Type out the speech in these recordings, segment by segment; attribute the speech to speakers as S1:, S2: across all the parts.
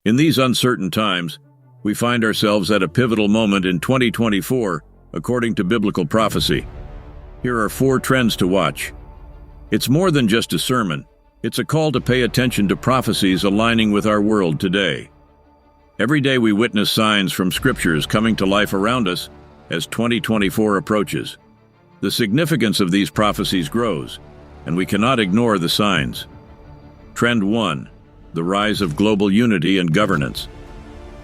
S1: In these uncertain times, we find ourselves at a pivotal moment in 2024, according to biblical prophecy. Here are 4 trends to watch. It's more than just a sermon. It's a call to pay attention to prophecies aligning with our world today. Every day we witness signs from scriptures coming to life around us as 2024 approaches. The significance of these prophecies grows, and we cannot ignore the signs. Trend 1. The rise of global unity and governance.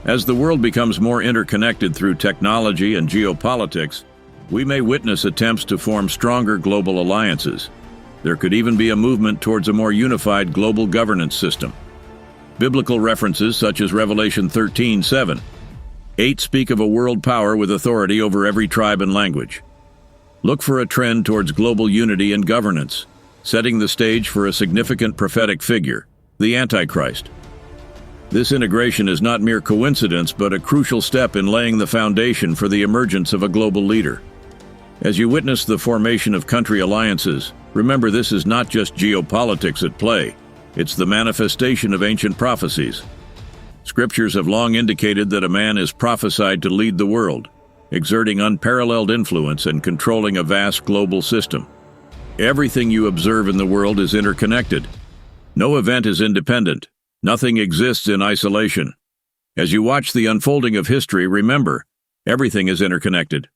S1: As the world becomes more interconnected through technology and geopolitics, we may witness attempts to form stronger global alliances. There could even be a movement towards a more unified global governance system. Biblical references such as Revelation 13:7-8 speak of a world power with authority over every tribe and language. Look for a trend towards global unity and governance, setting the stage for a significant prophetic figure, the Antichrist. This integration is not mere coincidence, but a crucial step in laying the foundation for the emergence of a global leader. As you witness the formation of country alliances, remember this is not just geopolitics at play. It's the manifestation of ancient prophecies. Scriptures have long indicated that a man is prophesied to lead the world, exerting unparalleled influence and controlling a vast global system. Everything you observe in the world is interconnected. No event is independent. Nothing exists in isolation. As you watch the unfolding of history, remember, everything is interconnected.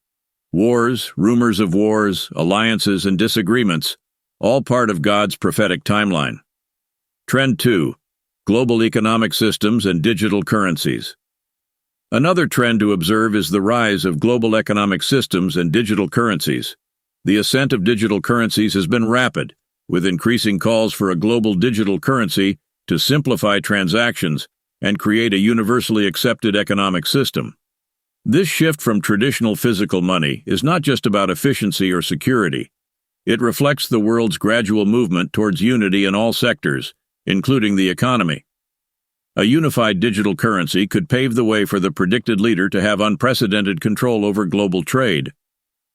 S1: Wars, rumors of wars, alliances, and disagreements, all part of God's prophetic timeline. Trend 2. Global economic systems and digital currencies. Another trend to observe is the rise of global economic systems and digital currencies. The ascent of digital currencies has been rapid, with increasing calls for a global digital currency to simplify transactions and create a universally accepted economic system. This shift from traditional physical money is not just about efficiency or security. It reflects the world's gradual movement towards unity in all sectors, including the economy. A unified digital currency could pave the way for the predicted leader to have unprecedented control over global trade.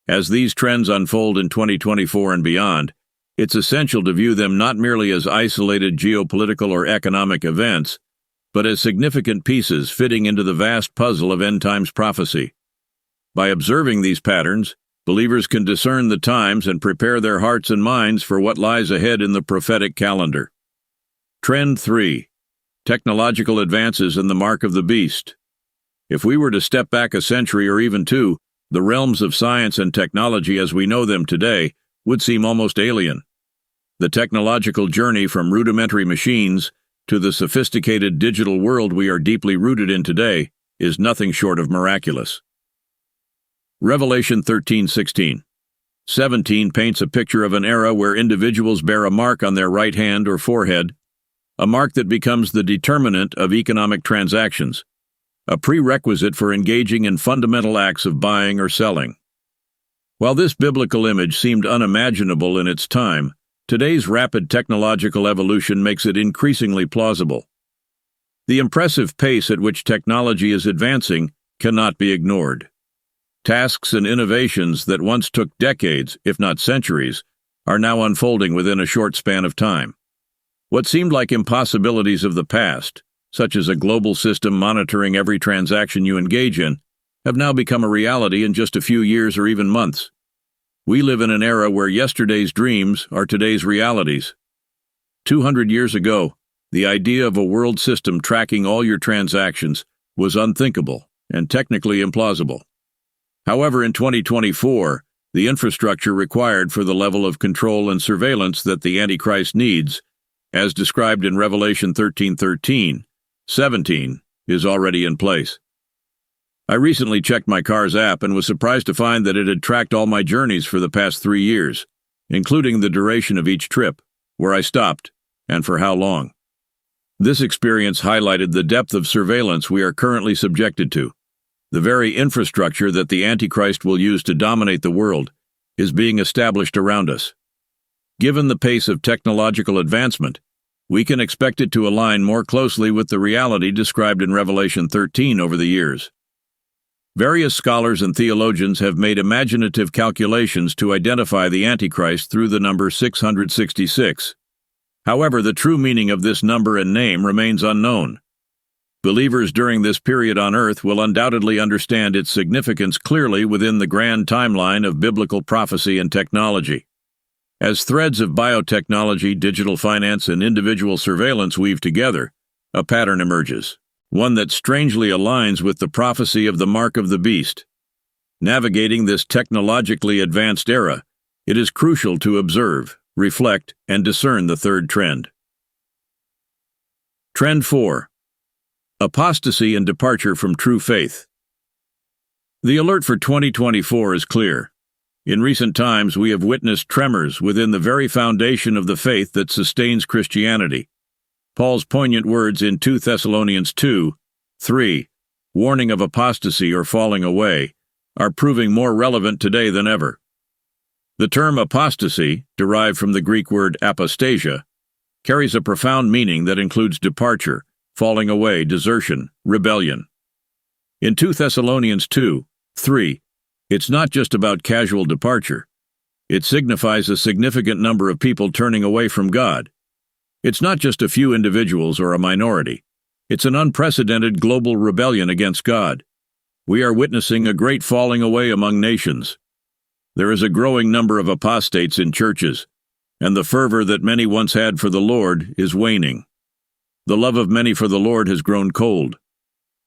S1: As these trends unfold in 2024 and beyond, it's essential to view them not merely as isolated geopolitical or economic events, but as significant pieces fitting into the vast puzzle of end times prophecy. By observing these patterns, believers can discern the times and prepare their hearts and minds for what lies ahead in the prophetic calendar. Trend 3. Technological advances and the mark of the beast. If we were to step back a century or even 2, the realms of science and technology as we know them today would seem almost alien. The technological journey from rudimentary machines to the sophisticated digital world we are deeply rooted in today is nothing short of miraculous. Revelation 13:16-17 paints a picture of an era where individuals bear a mark on their right hand or forehead, a mark that becomes the determinant of economic transactions, a prerequisite for engaging in fundamental acts of buying or selling. While this biblical image seemed unimaginable in its time, today's rapid technological evolution makes it increasingly plausible. The impressive pace at which technology is advancing cannot be ignored. Tasks and innovations that once took decades, if not centuries, are now unfolding within a short span of time. What seemed like impossibilities of the past, such as a global system monitoring every transaction you engage in, have now become a reality in just a few years or even months. We live in an era where yesterday's dreams are today's realities. 200 years ago, the idea of a world system tracking all your transactions was unthinkable and technically implausible. However, in 2024, the infrastructure required for the level of control and surveillance that the Antichrist needs, as described in Revelation 13:17, is already in place. I recently checked my car's app and was surprised to find that it had tracked all my journeys for the past 3 years, including the duration of each trip, where I stopped, and for how long. This experience highlighted the depth of surveillance we are currently subjected to. The very infrastructure that the Antichrist will use to dominate the world is being established around us. Given the pace of technological advancement, we can expect it to align more closely with the reality described in Revelation 13 over the years. Various scholars and theologians have made imaginative calculations to identify the Antichrist through the number 666. However, the true meaning of this number and name remains unknown. Believers during this period on earth will undoubtedly understand its significance clearly within the grand timeline of biblical prophecy and technology. As threads of biotechnology, digital finance, and individual surveillance weave together, a pattern emerges, one that strangely aligns with the prophecy of the mark of the beast. Navigating this technologically advanced era, it is crucial to observe, reflect, and discern the third trend. Trend 4. Apostasy and departure from true faith. The alert for 2024 is clear. In recent times, we have witnessed tremors within the very foundation of the faith that sustains Christianity. Paul's poignant words in 2 Thessalonians 2:3, warning of apostasy or falling away, are proving more relevant today than ever. The term apostasy, derived from the Greek word apostasia, carries a profound meaning that includes departure, falling away, desertion, rebellion. In 2 Thessalonians 2:3, it's not just about casual departure. It signifies a significant number of people turning away from God. It's not just a few individuals or a minority. It's an unprecedented global rebellion against God. We are witnessing a great falling away among nations. There is a growing number of apostates in churches, and the fervor that many once had for the Lord is waning. The love of many for the Lord has grown cold.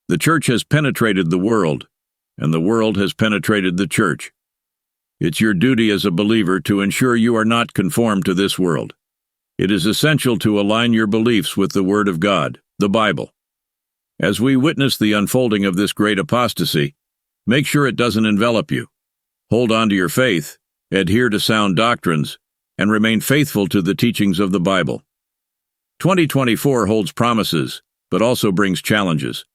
S1: The church has penetrated the world, and the world has penetrated the church. It's your duty as a believer to ensure you are not conformed to this world. It is essential to align your beliefs with the Word of God, the Bible. As we witness the unfolding of this great apostasy, make sure it doesn't envelop you. Hold on to your faith, adhere to sound doctrines, and remain faithful to the teachings of the Bible. 2024 holds promises, but also brings challenges.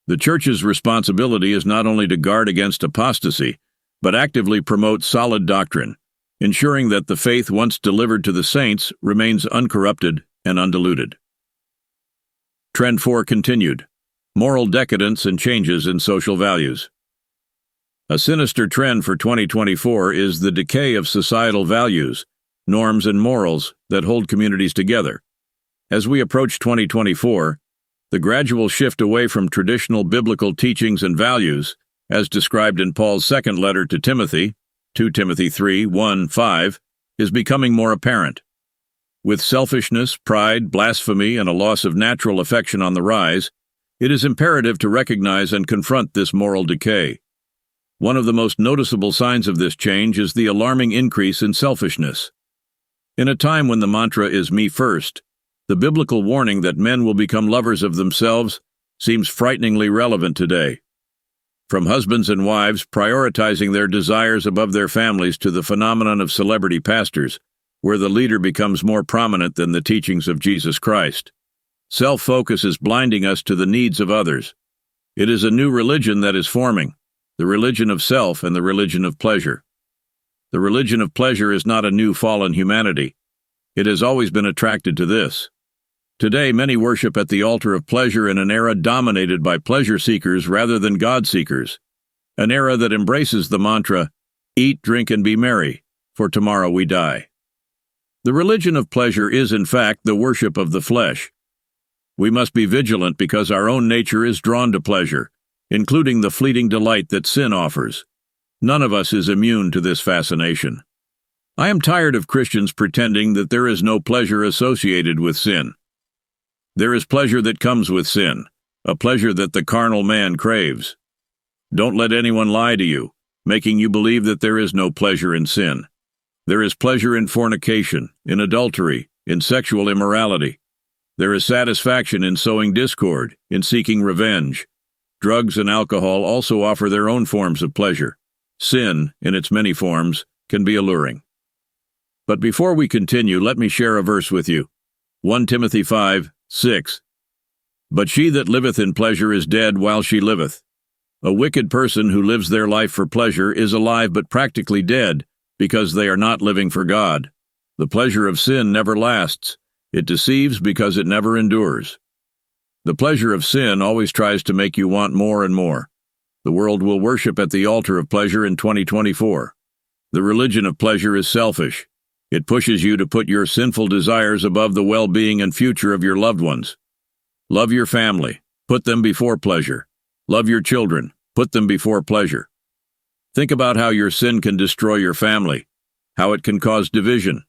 S1: The church's responsibility is not only to guard against apostasy, but actively promote solid doctrine, ensuring that the faith once delivered to the saints remains uncorrupted and undiluted. Trend 4 continued. Moral decadence and changes in social values. A sinister trend for 2024 is the decay of societal values, norms, and morals that hold communities together. As we approach 2024, the gradual shift away from traditional biblical teachings and values, as described in Paul's second letter to Timothy, 2 Timothy 3:1-5, is becoming more apparent. With selfishness, pride, blasphemy, and a loss of natural affection on the rise, it is imperative to recognize and confront this moral decay. One of the most noticeable signs of this change is the alarming increase in selfishness. In a time when the mantra is me first, the biblical warning that men will become lovers of themselves seems frighteningly relevant today. From husbands and wives prioritizing their desires above their families to the phenomenon of celebrity pastors, where the leader becomes more prominent than the teachings of Jesus Christ. Self-focus is blinding us to the needs of others. It is a new religion that is forming, the religion of self and the religion of pleasure. The religion of pleasure is not a new fallen humanity. It has always been attracted to this. Today, many worship at the altar of pleasure in an era dominated by pleasure seekers rather than God seekers, an era that embraces the mantra, eat, drink, and be merry, for tomorrow we die. The religion of pleasure is, in fact, the worship of the flesh. We must be vigilant because our own nature is drawn to pleasure, including the fleeting delight that sin offers. None of us is immune to this fascination. I am tired of Christians pretending that there is no pleasure associated with sin. There is pleasure that comes with sin, a pleasure that the carnal man craves. Don't let anyone lie to you, making you believe that there is no pleasure in sin. There is pleasure in fornication, in adultery, in sexual immorality. There is satisfaction in sowing discord, in seeking revenge. Drugs and alcohol also offer their own forms of pleasure. Sin, in its many forms, can be alluring. But before we continue, let me share a verse with you. 1 Timothy 5:6. But she that liveth in pleasure is dead while she liveth. A wicked person who lives their life for pleasure is alive but practically dead because they are not living for God. The pleasure of sin never lasts. It deceives because it never endures. The pleasure of sin always tries to make you want more and more. The world will worship at the altar of pleasure in 2024. The religion of pleasure is selfish. It pushes you to put your sinful desires above the well-being and future of your loved ones. Love your family, Put them before pleasure. Love your children. Put them before pleasure. Think about how your sin can destroy your family, how it can cause division.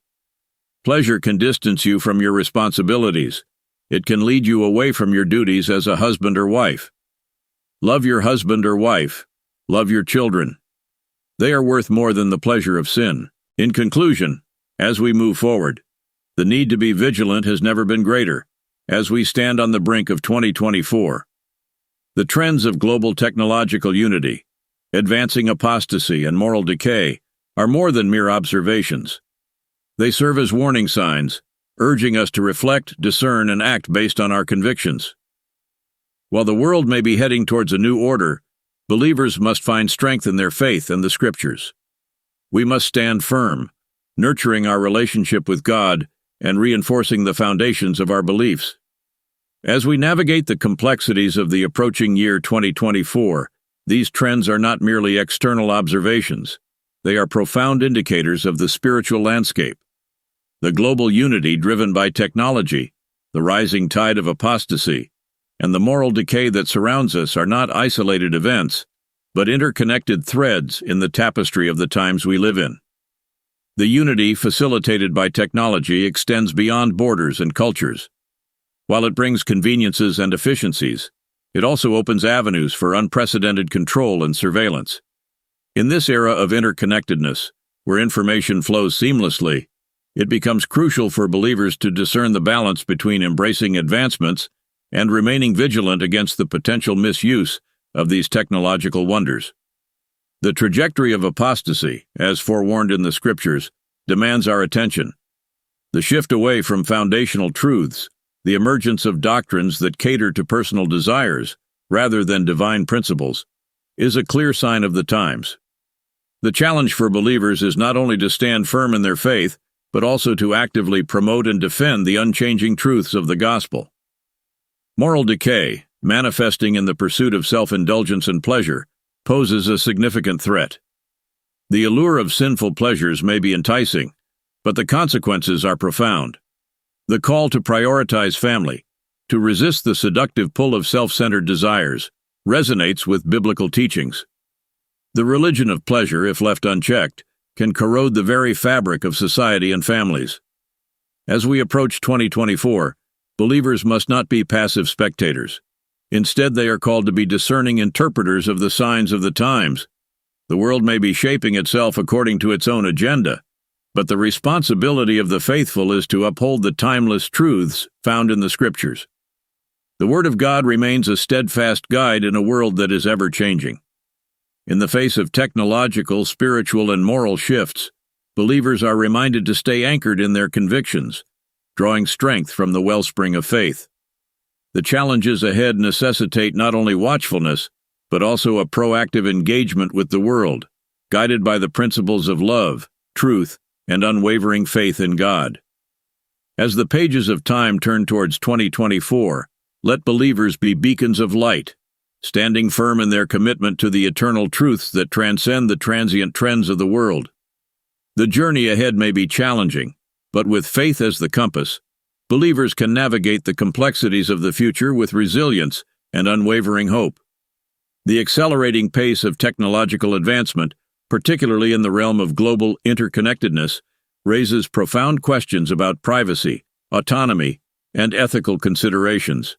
S1: Pleasure can distance you from your responsibilities. It can lead you away from your duties as a husband or wife. Love your husband or wife. Love your children. They are worth more than the pleasure of sin. In conclusion, as we move forward, the need to be vigilant has never been greater, as we stand on the brink of 2024. The trends of global technological unity, advancing apostasy, and moral decay are more than mere observations. They serve as warning signs, urging us to reflect, discern, and act based on our convictions. While the world may be heading towards a new order, believers must find strength in their faith and the Scriptures. We must stand firm, nurturing our relationship with God and reinforcing the foundations of our beliefs. As we navigate the complexities of the approaching year 2024, these trends are not merely external observations. They are profound indicators of the spiritual landscape. The global unity driven by technology, the rising tide of apostasy, and the moral decay that surrounds us are not isolated events, but interconnected threads in the tapestry of the times we live in. The unity facilitated by technology extends beyond borders and cultures. While it brings conveniences and efficiencies, it also opens avenues for unprecedented control and surveillance. In this era of interconnectedness, where information flows seamlessly, it becomes crucial for believers to discern the balance between embracing advancements and remaining vigilant against the potential misuse of these technological wonders. The trajectory of apostasy, as forewarned in the Scriptures, demands our attention. The shift away from foundational truths, the emergence of doctrines that cater to personal desires rather than divine principles, is a clear sign of the times. The challenge for believers is not only to stand firm in their faith, but also to actively promote and defend the unchanging truths of the gospel. Moral decay, manifesting in the pursuit of self-indulgence and pleasure, poses a significant threat. The allure of sinful pleasures may be enticing, but the consequences are profound. The call to prioritize family, to resist the seductive pull of self-centered desires, resonates with biblical teachings. The religion of pleasure, if left unchecked, can corrode the very fabric of society and families. As we approach 2024, believers must not be passive spectators. Instead, they are called to be discerning interpreters of the signs of the times. The world may be shaping itself according to its own agenda, but the responsibility of the faithful is to uphold the timeless truths found in the Scriptures. The Word of God remains a steadfast guide in a world that is ever-changing. In the face of technological, spiritual, and moral shifts, believers are reminded to stay anchored in their convictions, drawing strength from the wellspring of faith. The challenges ahead necessitate not only watchfulness, but also a proactive engagement with the world, guided by the principles of love, truth, and unwavering faith in God. As the pages of time turn towards 2024, let believers be beacons of light, standing firm in their commitment to the eternal truths that transcend the transient trends of the world. The journey ahead may be challenging, but with faith as the compass, believers can navigate the complexities of the future with resilience and unwavering hope. The accelerating pace of technological advancement, particularly in the realm of global interconnectedness, raises profound questions about privacy, autonomy, and ethical considerations.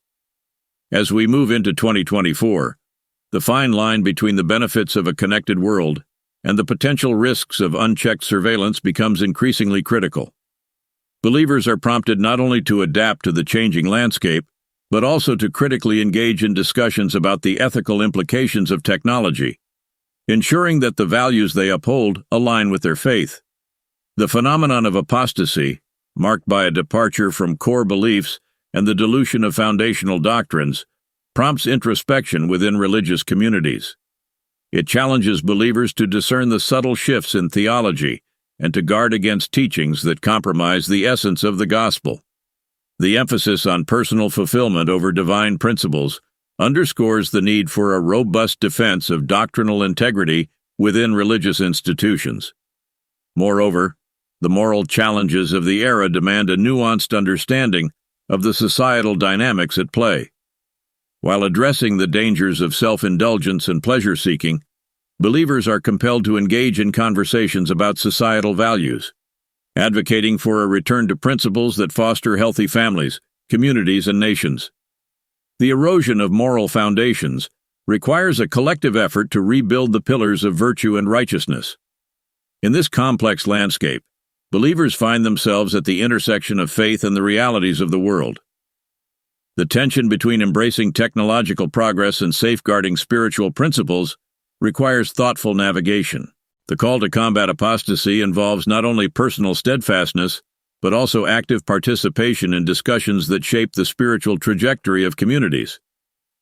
S1: As we move into 2024, the fine line between the benefits of a connected world and the potential risks of unchecked surveillance becomes increasingly critical. Believers are prompted not only to adapt to the changing landscape, but also to critically engage in discussions about the ethical implications of technology, ensuring that the values they uphold align with their faith. The phenomenon of apostasy, marked by a departure from core beliefs and the dilution of foundational doctrines, prompts introspection within religious communities. It challenges believers to discern the subtle shifts in theology and to guard against teachings that compromise the essence of the gospel. The emphasis on personal fulfillment over divine principles underscores the need for a robust defense of doctrinal integrity within religious institutions. Moreover, the moral challenges of the era demand a nuanced understanding of the societal dynamics at play. While addressing the dangers of self-indulgence and pleasure-seeking, believers are compelled to engage in conversations about societal values, advocating for a return to principles that foster healthy families, communities, and nations. The erosion of moral foundations requires a collective effort to rebuild the pillars of virtue and righteousness. In this complex landscape, believers find themselves at the intersection of faith and the realities of the world. The tension between embracing technological progress and safeguarding spiritual principles requires thoughtful navigation. The call to combat apostasy involves not only personal steadfastness, but also active participation in discussions that shape the spiritual trajectory of communities.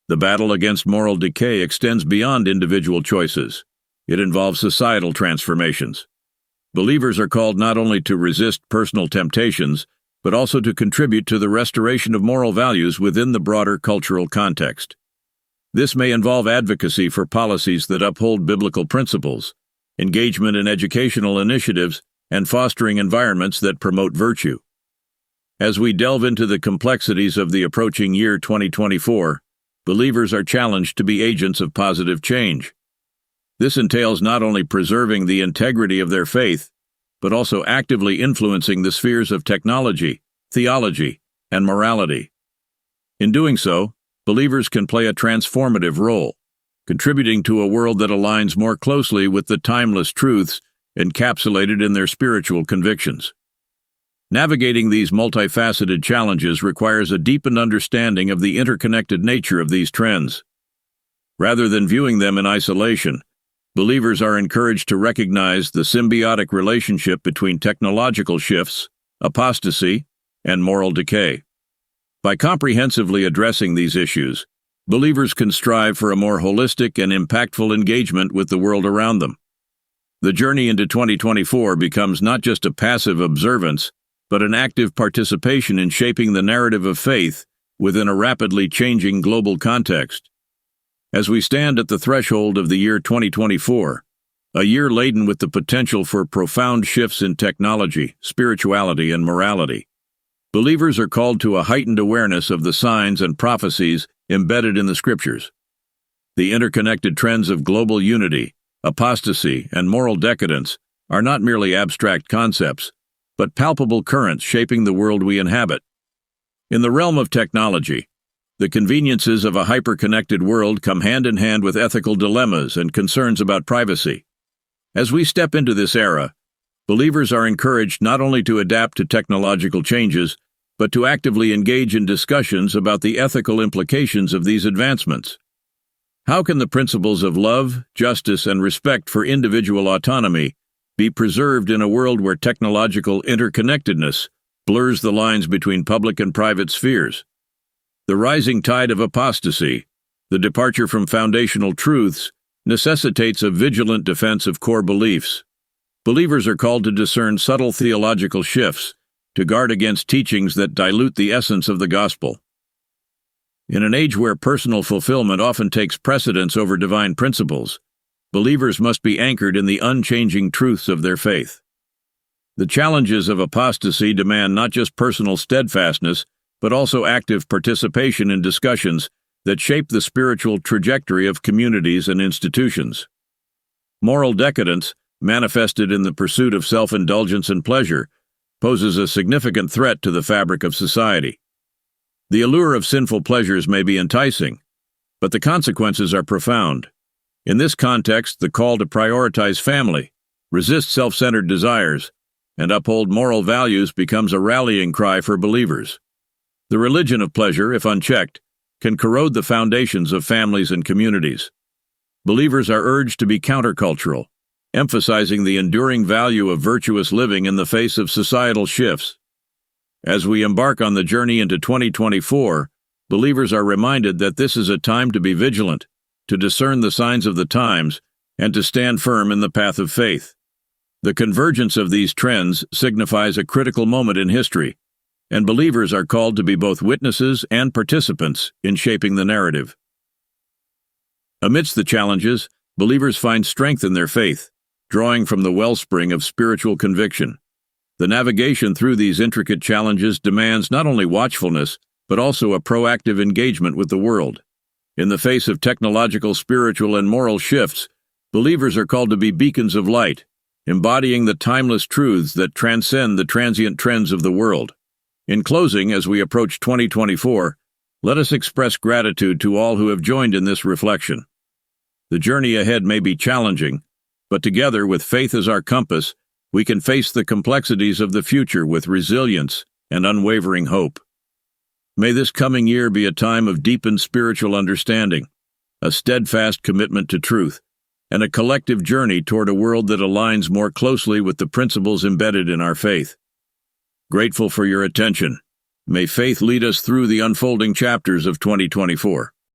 S1: The battle against moral decay extends beyond individual choices. It involves societal transformations. Believers are called not only to resist personal temptations, but also to contribute to the restoration of moral values within the broader cultural context. This may involve advocacy for policies that uphold biblical principles, engagement in educational initiatives, and fostering environments that promote virtue. As we delve into the complexities of the approaching year 2024, believers are challenged to be agents of positive change. This entails not only preserving the integrity of their faith, but also actively influencing the spheres of technology, theology, and morality. In doing so, believers can play a transformative role, contributing to a world that aligns more closely with the timeless truths encapsulated in their spiritual convictions. Navigating these multifaceted challenges requires a deepened understanding of the interconnected nature of these trends. Rather than viewing them in isolation, believers are encouraged to recognize the symbiotic relationship between technological shifts, apostasy, and moral decay. By comprehensively addressing these issues, believers can strive for a more holistic and impactful engagement with the world around them. The journey into 2024 becomes not just a passive observance, but an active participation in shaping the narrative of faith within a rapidly changing global context. As we stand at the threshold of the year 2024, a year laden with the potential for profound shifts in technology, spirituality, and morality, believers are called to a heightened awareness of the signs and prophecies embedded in the Scriptures. The interconnected trends of global unity, apostasy, and moral decadence are not merely abstract concepts, but palpable currents shaping the world we inhabit. In the realm of technology, the conveniences of a hyper-connected world come hand in hand with ethical dilemmas and concerns about privacy. As we step into this era, believers are encouraged not only to adapt to technological changes, but to actively engage in discussions about the ethical implications of these advancements. How can the principles of love, justice, and respect for individual autonomy be preserved in a world where technological interconnectedness blurs the lines between public and private spheres? The rising tide of apostasy, the departure from foundational truths, necessitates a vigilant defense of core beliefs. Believers are called to discern subtle theological shifts, to guard against teachings that dilute the essence of the gospel. In an age where personal fulfillment often takes precedence over divine principles, believers must be anchored in the unchanging truths of their faith. The challenges of apostasy demand not just personal steadfastness, but also active participation in discussions that shape the spiritual trajectory of communities and institutions. Moral decadence, manifested in the pursuit of self-indulgence and pleasure, poses a significant threat to the fabric of society. The allure of sinful pleasures may be enticing, but the consequences are profound. In this context, the call to prioritize family, resist self-centered desires, and uphold moral values becomes a rallying cry for believers. The religion of pleasure, if unchecked, can corrode the foundations of families and communities. Believers are urged to be countercultural, emphasizing the enduring value of virtuous living in the face of societal shifts. As we embark on the journey into 2024, believers are reminded that this is a time to be vigilant, to discern the signs of the times, and to stand firm in the path of faith. The convergence of these trends signifies a critical moment in history, and believers are called to be both witnesses and participants in shaping the narrative. Amidst the challenges, believers find strength in their faith, drawing from the wellspring of spiritual conviction. The navigation through these intricate challenges demands not only watchfulness, but also a proactive engagement with the world. In the face of technological, spiritual, and moral shifts, believers are called to be beacons of light, embodying the timeless truths that transcend the transient trends of the world. In closing, as we approach 2024, let us express gratitude to all who have joined in this reflection. The journey ahead may be challenging, but together, with faith as our compass, we can face the complexities of the future with resilience and unwavering hope. May this coming year be a time of deepened spiritual understanding, a steadfast commitment to truth, and a collective journey toward a world that aligns more closely with the principles embedded in our faith. Grateful for your attention. May faith lead us through the unfolding chapters of 2024.